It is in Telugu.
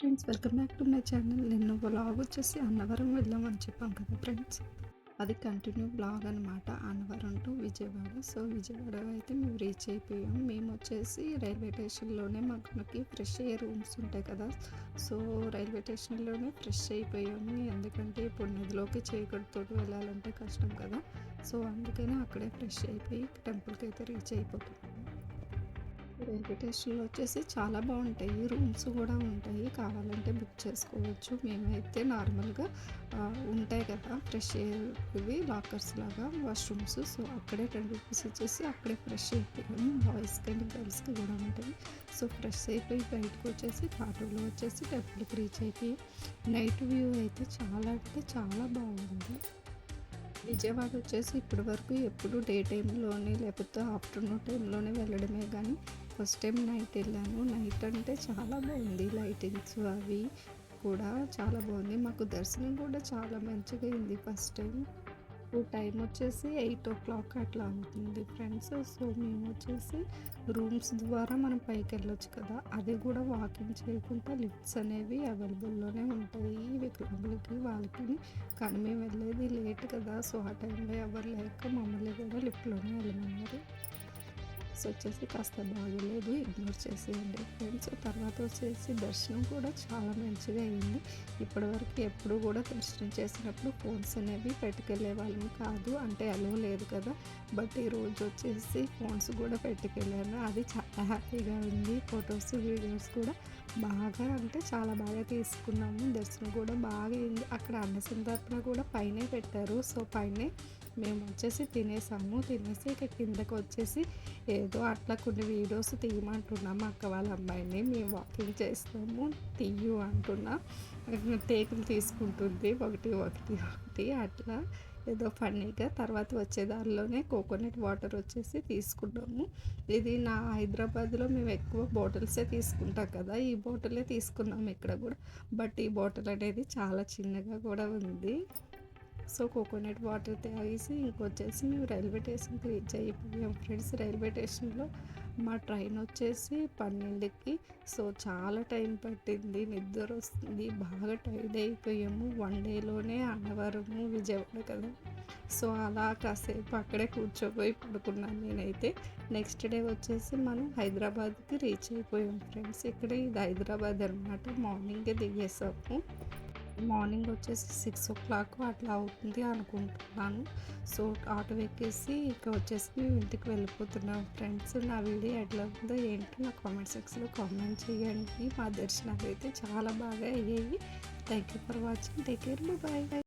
Friends, welcome back to my channel. నిన్న వ్లాగ్ వచ్చేసి అన్నవరం వెళ్ళామని చెప్పాం కదా ఫ్రెండ్స్. అది కంటిన్యూ వ్లాగ్ అనమాట. అన్నవరం టు విజయవాడ. సో విజయవాడ అయితే మేము రీచ్ అయిపోయాం. మేము వచ్చేసి రైల్వే స్టేషన్లోనే మనకి ఫ్రెష్ అయ్యే రూమ్స్ ఉంటాయి కదా. సో రైల్వే స్టేషన్లోనే ఫ్రెష్ అయిపోయాము. ఎందుకంటే ఇప్పుడు నదిలోకి చీకటితో వెళ్ళాలంటే కష్టం కదా. సో అందుకని అక్కడే ఫ్రెష్ అయిపోయి టెంపుల్కి అయితే రీచ్ అయిపోతున్నాము. రైల్వే స్టేషన్లో వచ్చేసి చాలా బాగుంటాయి, రూమ్స్ కూడా ఉంటాయి, కావాలంటే బుక్ చేసుకోవచ్చు. మేమైతే నార్మల్గా ఉంటాయి కదా ఫ్రెష్ ఇవి లాకర్స్ లాగా వాష్రూమ్స్. సో అక్కడే ₹10 ఇచ్చేసి అక్కడే ఫ్రెష్ అయిపోయాము. బాయ్స్కి అండ్ గర్ల్స్కి కూడా ఉంటాయి. సో ఫ్రెష్ అయిపోయి బయటకు వచ్చేసి ఆటోలో వచ్చేసి టెంపుల్కి రీచ్ అయిపోయి నైట్ వ్యూ అయితే చాలా అంటే చాలా బాగుంది. విజయవాడ వచ్చేసి ఇప్పటి వరకు ఎప్పుడు డే టైంలోనే లేకపోతే ఆఫ్టర్నూన్ టైంలోనే వెళ్ళడమే, కానీ ఫస్ట్ టైం నైట్ వెళ్ళాను. నైట్ అంటే చాలా బాగుంది, లైటింగ్స్ అవి కూడా చాలా బాగుంది. మాకు దర్శనం కూడా చాలా మంచిగా అయింది ఫస్ట్ టైం. ఇప్పుడు టైం వచ్చేసి 8 o'clock అట్లా అవుతుంది ఫ్రెండ్స్. సో మేము వచ్చేసి రూమ్స్ ద్వారా మనం పైకి వెళ్ళొచ్చు కదా, అది కూడా వాకింగ్ చేయకుండా లిఫ్ట్స్ అనేవి అవైలబుల్లోనే ఉంటాయి వికలాంగులకి వాళ్ళకి. కానీ మేము వెళ్ళేది లేట్ కదా, సో ఆ టైంలో ఎవరు లేక మమ్మల్ని కూడా లిఫ్ట్లోనే వెళ్ళమన్నారు. వచ్చేసి కాస్త బాగోలేదు, ఇగ్నోర్ చేసేయండి ఫ్రెండ్స్. తర్వాత వచ్చేసి దర్శనం కూడా చాలా మంచిగా అయింది. ఇప్పటివరకు ఎప్పుడు కూడా దర్శనం చేసినప్పుడు ఫోన్స్ అనేవి పెట్టుకెళ్ళే వాళ్ళం కాదు, అంటే అలో లేదు కదా. బట్ ఈరోజు వచ్చేసి ఫోన్స్ కూడా పెట్టుకెళ్ళాను, అది చాలా హ్యాపీగా ఉంది. ఫొటోస్ వీడియోస్ కూడా బాగా అంటే చాలా బాగా తీసుకున్నాము. దర్శనం కూడా బాగా అయింది. అక్కడ అన్న సందర్భన కూడా పైనే పెట్టారు. సో పైనే మేము వచ్చేసి తినేసాము. తినేసి ఇక కిందకి వచ్చేసి ఏదో అట్లా కొన్ని వీడియోస్ తీయమంటున్నాము అక్క వాళ్ళ అమ్మాయిని. మేము వాకింగ్ చేస్తాము తీయు అంటున్నా, టేకులు తీసుకుంటుంది ఒకటి ఒకటి ఒకటి అట్లా ఏదో ఫన్నీగా. తర్వాత వచ్చే దారిలోనే కోకోనట్ వాటర్ వచ్చేసి తీసుకున్నాము. ఇది నా హైదరాబాద్లో మేము ఎక్కువ బాటిల్సే తీసుకుంటాం కదా, ఈ బాటిలే తీసుకున్నాము ఇక్కడ కూడా. బట్ ఈ బాటిల్ అనేది చాలా చిన్నగా కూడా ఉంది. సో కోకోనట్ వాటర్ తాగేసి ఇంకొచ్చేసి మేము రైల్వే స్టేషన్కి రీచ్ అయిపోయాం ఫ్రెండ్స్. రైల్వే స్టేషన్లో మా ట్రైన్ వచ్చేసి 12కి. సో చాలా టైం పట్టింది, నిద్ర వస్తుంది, బాగా టైర్డ్ అయిపోయాము. వన్ డేలోనే అన్నవరము విజయవాడ కదా. సో అలా కాసేపు అక్కడే కూర్చోపోయి పడుకున్నాను నేనైతే. నెక్స్ట్ డే వచ్చేసి మనం హైదరాబాద్కి రీచ్ అయిపోయాం ఫ్రెండ్స్. ఇక్కడ ఇది హైదరాబాద్ అనమాట. మార్నింగే దిగేసాము. మార్నింగ్ వచ్చేసి 6 o'clock అట్లా అవుతుంది అనుకుంటున్నాను. సో ఆటో ఎక్కేసి ఇక వచ్చేసి మేము ఇంటికి వెళ్ళిపోతున్నాం ఫ్రెండ్స్. నా వీడియో ఎట్లా ఉందో ఏంటో నా కామెంట్ సెక్షన్లో కామెంట్ చేయండి. మా దర్శనాలు అయితే చాలా బాగా అయ్యాయి. Thank you for watching. Take care, bye bye.